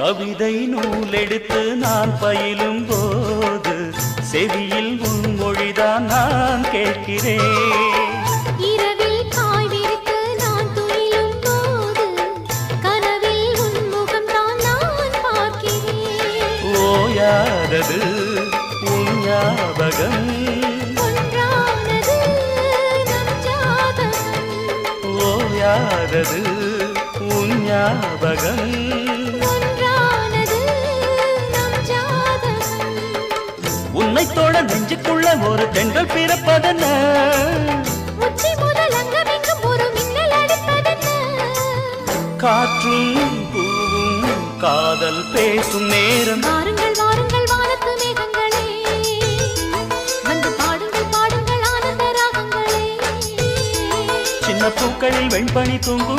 கவிதை நூலெடுத்து நான் பயிலும் போது செவியில் உன் மொழிதான் நான் கேட்கிறேன். இரவில் காய் விரித்து நான் துயிலும் போது கனவில் உன் முகம்தான் நான் பார்க்கிறேன். ஓயாதது உன் ஞாபகம், ஒன்றானது நம் ஜாதகம். ஓயாதது உன் ஞாபகம். உன்னை தோட நெஞ்சுக்குள்ள ஒரு தென்றல் பிறப்பதென்ன, உச்சி முதல் அங்கமெங்கும் ஒரு மின்னல் அடிப்பதென்ன. காற்றும் பூவும் காதல் பேசும் நேரம். வாருங்கள் வாருங்கள் வானத்து மேகங்களே, வந்து பாடுங்கள் பாடுங்கள் ஆனந்த ராகங்களே. சின்ன பூக்களில் வெண்பனி தூங்கும்